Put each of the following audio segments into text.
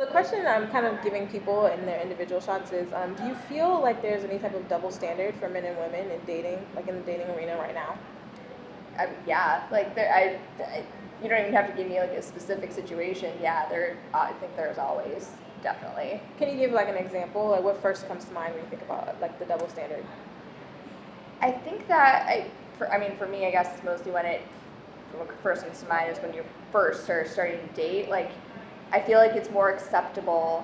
The question I'm kind of giving people in their individual shots is, do you feel like there's any type of double standard for men and women in dating, like in the dating arena right now? Yeah, like you don't even have to give me like a specific situation. Yeah, I think there's always definitely. Can you give like an example? Like what first comes to mind when you think about like the double standard? I think that for me, I guess it's mostly when what first comes to mind is when you first starting to date. Like, I feel like it's more acceptable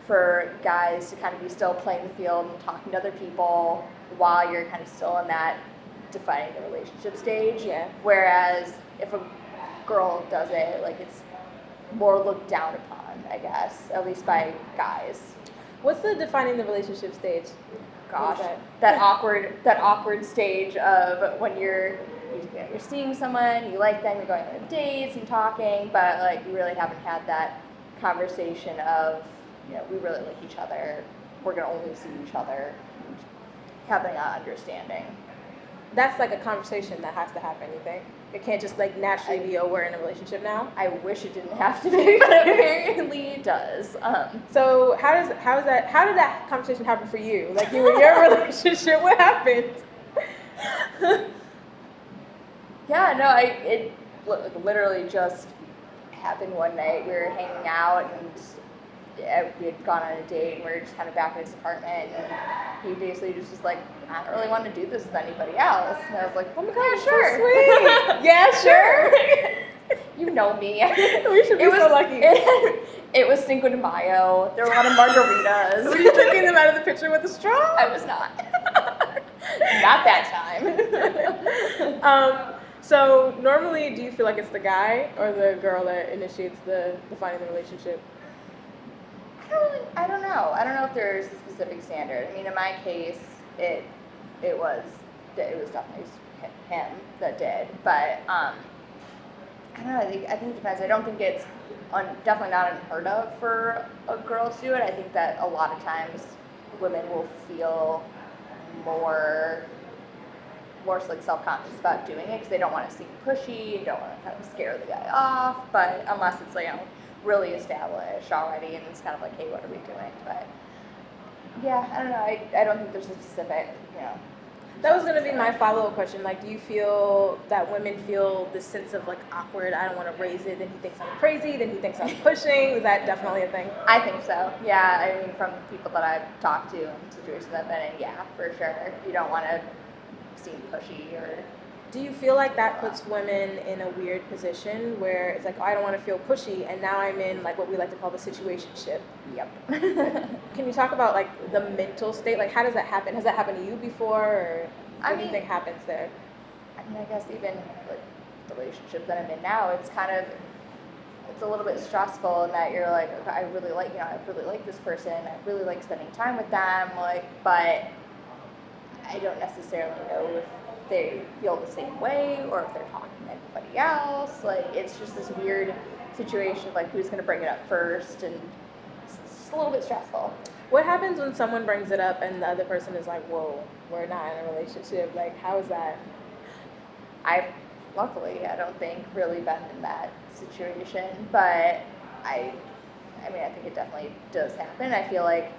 for guys to kind of be still playing the field and talking to other people while you're kind of still in that defining the relationship stage. Yeah. Whereas if a girl does it, like it's more looked down upon, I guess, at least by guys. What's the defining the relationship stage? Gosh, that awkward stage of when you're seeing someone, you like them, you're going on dates and talking, but like you really haven't had that conversation of, we really like each other, we're gonna only see each other, having that understanding. That's like a conversation that has to happen, you think? It can't just like naturally be, we're in a relationship now? I wish it didn't have to be, but apparently it does. So how did that conversation happen for you? Like you in your relationship, what happened? Yeah, no, it literally just happened one night. We were hanging out and we had gone on a date and we were just kind of back in his apartment and he basically just was like, I don't really want to do this with anybody else. And I was like, oh my god, Yeah, sure. So sweet. Yeah, sure. You know me. We should be so lucky. It was Cinco de Mayo. There were a lot of margaritas. Were you drinking them out of the pitcher with a straw? I was not. Not that time. So normally, do you feel like it's the guy or the girl that initiates the defining the relationship? I don't know. I don't know if there's a specific standard. I mean, in my case, it was definitely him that did. But I don't know. I think it depends. I don't think it's definitely not unheard of for a girl to do it. I think that a lot of times women will feel more like self-conscious about doing it because they don't want to seem pushy and don't want to kind of scare the guy off. But unless it's really established already and it's kind of like, hey, what are we doing? But yeah, I don't know. I don't think there's a specific, That was going to be my follow-up question. Like, do you feel that women feel this sense of like awkward, I don't want to raise it, then he thinks I'm crazy, then he thinks I'm pushing? Is that definitely a thing? I think so. Yeah, I mean, from people that I've talked to and situations I've been in, yeah, for sure. You don't want to seem pushy or... Do you feel like that puts women in a weird position where it's like, oh, I don't want to feel pushy, and now I'm in like what we like to call the situationship? Yep. Can you talk about like the mental state? Like, how does that happen? Has that happened to you before, or what do you think happens there? I mean, I guess even like the relationship that I'm in now, it's a little bit stressful in that you're like, okay, I really like this person. I really like spending time with them. But I don't necessarily know if they feel the same way or if they're talking to anybody else. Like, it's just this weird situation of like who's going to bring it up first, and it's just a little bit stressful. What happens when someone brings it up and the other person is like, whoa, we're not in a relationship? Like, how is that? Luckily, I don't think really been in that situation, but I think it definitely does happen. I feel like,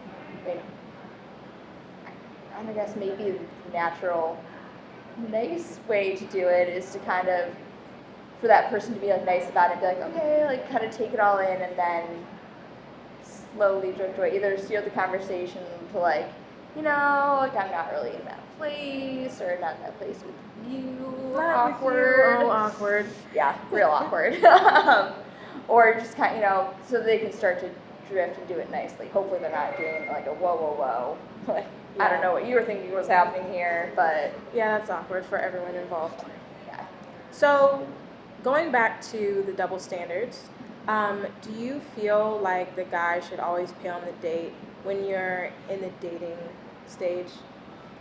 I guess maybe the natural nice way to do it is to kind of, for that person to be like nice about it and be like, okay, like kind of take it all in and then slowly drift away. Either steer the conversation to like, like I'm not really in that place, or not in that place with you. Awkward. Oh, awkward. Yeah, real awkward. Or just kind of, so they can start to drift and do it nicely. Hopefully they're not doing like a whoa. Like, yeah. I don't know what you were thinking was happening here, but... Yeah, that's awkward for everyone involved. Yeah. So, going back to the double standards, do you feel like the guy should always pay on the date when you're in the dating stage?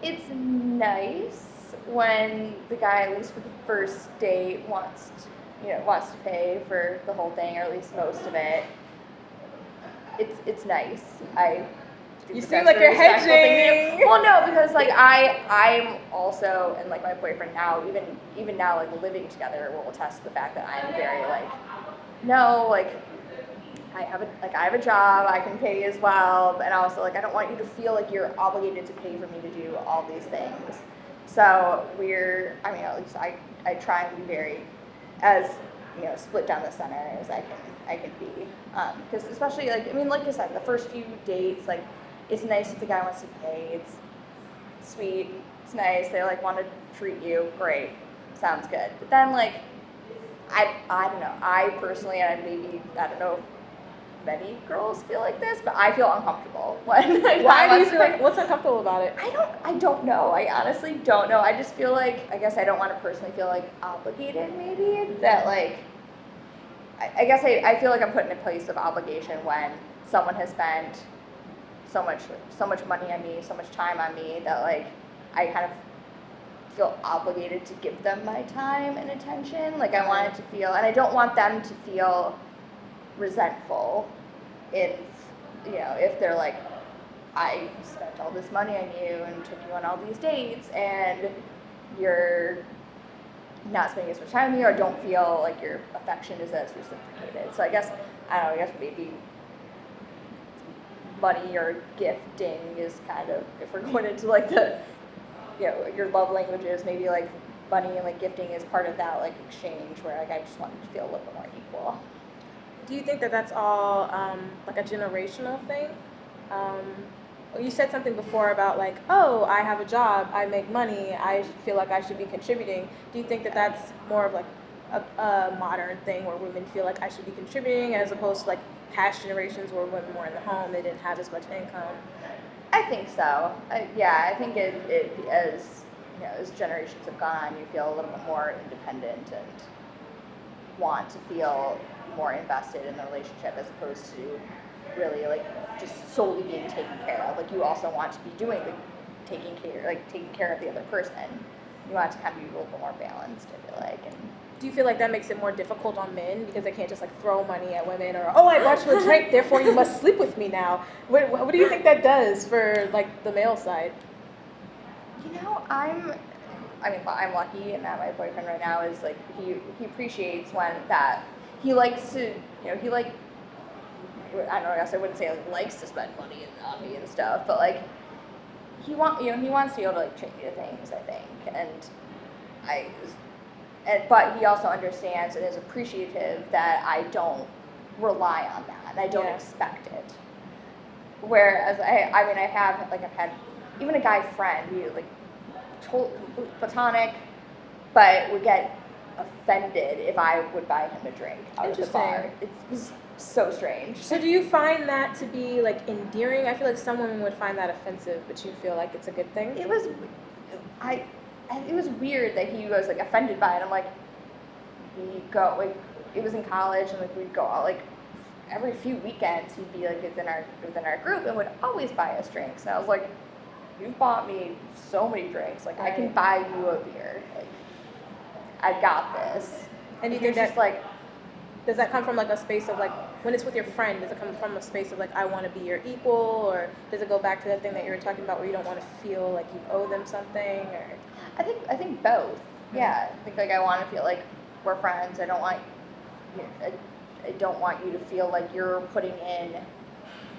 It's nice when the guy, at least for the first date, wants to pay for the whole thing, or at least most of it. It's nice. You seem like you're hedging. Well, no, because like I'm also, and like my boyfriend now, even now, like living together will attest to the fact that I'm very like, no, like I have a job, I can pay as well, and also like I don't want you to feel like you're obligated to pay for me to do all these things. So I mean, at least I try and be very as split down the center as I can be, because especially like I mean, like I said, the first few dates, like it's nice if the guy wants to pay. It's sweet, it's nice. They like want to treat you, great, sounds good. But then like I don't know. I personally, and maybe I don't know if many girls feel like this, but I feel uncomfortable when Why do you feel like, what's uncomfortable about it? I don't know. I honestly don't know. I just feel like, I guess I don't want to personally feel like obligated maybe, that like, I guess I feel like I'm put in a place of obligation when someone has spent so much money on me, so much time on me, that like, I kind of feel obligated to give them my time and attention. Like I want it to feel, and I don't want them to feel resentful if they're like, I spent all this money on you and took you on all these dates and you're not spending as much time with me, or don't feel like your affection is as reciprocated. So I guess, I don't know, I guess maybe money or gifting is kind of, if we're going into like the, your love languages, maybe like money and like gifting is part of that like exchange where like I just want to feel a little bit more equal. Do you think that that's all like a generational thing? You said something before about like, oh, I have a job, I make money, I feel like I should be contributing. Do you think that that's more of like a modern thing where women feel like I should be contributing, as opposed to like past generations where women were in the home, they didn't have as much income? I think so. I think it as generations have gone on, you feel a little bit more independent and want to feel more invested in the relationship, as opposed to really like just solely being taken care of. Like you also want to be doing the taking care of the other person. You want it to kind of be a little bit more balanced, I feel like. And do you feel like that makes it more difficult on men because they can't just like throw money at women, or, oh, I bought you a drink, therefore you must sleep with me now? What do you think that does for like the male side? I'm lucky in that my boyfriend right now is like, he appreciates when that he likes to, he like, I don't know, I guess I wouldn't say like likes to spend money on me and stuff, but like he wants to be able to like treat me to things, I think, but he also understands and is appreciative that I don't rely on that and I don't expect it. Whereas I've had even a guy friend who like completely platonic, but would get offended if I would buy him a drink out of the bar. It was so strange. So do you find that to be like endearing? I feel like some women would find that offensive, but you feel like it's a good thing? It was weird that he was like offended by it. I'm like, we go like, it was in college, and like we'd go out like every few weekends. He'd be like within our group and would always buy us drinks. And I was like, you've bought me so many drinks. Like I can buy you a beer. Like I've got this. And you think that's like, does that come from like a space of like, when it's with your friend, does it come from a space of like, I want to be your equal, or does it go back to that thing that you were talking about where you don't want to feel like you owe them something? Or I think both. Yeah, I think like I want to feel like we're friends. I don't want you to feel like you're putting in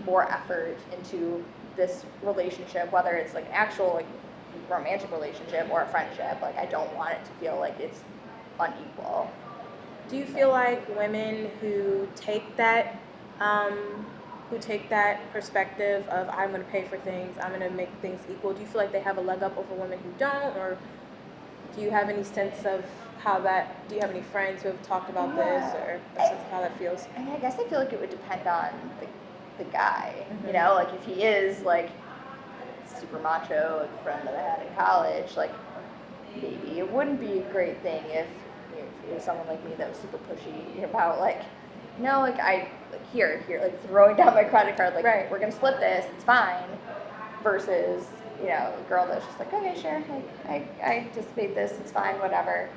more effort into this relationship, whether it's like an actual like romantic relationship or a friendship. Like I don't want it to feel like it's unequal. Do you feel like women who take that perspective of I'm going to pay for things, I'm going to make things equal, do you feel like they have a leg up over women who don't? Or do you have any sense of do you have any friends who have talked about this, or a sense of how that feels? I mean, I guess I feel like it would depend on the guy, Mm-hmm. Like if he is like super macho, like friend that I had in college, like maybe it wouldn't be a great thing if it was someone like me that was super pushy about like, no, like here, like throwing down my credit card, like we're gonna split this, it's fine, versus a girl that's just like, okay, sure, like I anticipate this, it's fine, whatever.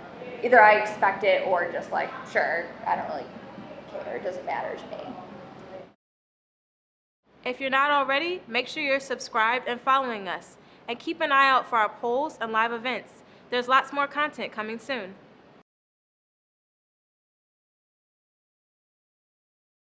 Either I expect it or just like, sure, I don't really care, it doesn't matter to me. If you're not already, make sure you're subscribed and following us. And keep an eye out for our polls and live events. There's lots more content coming soon.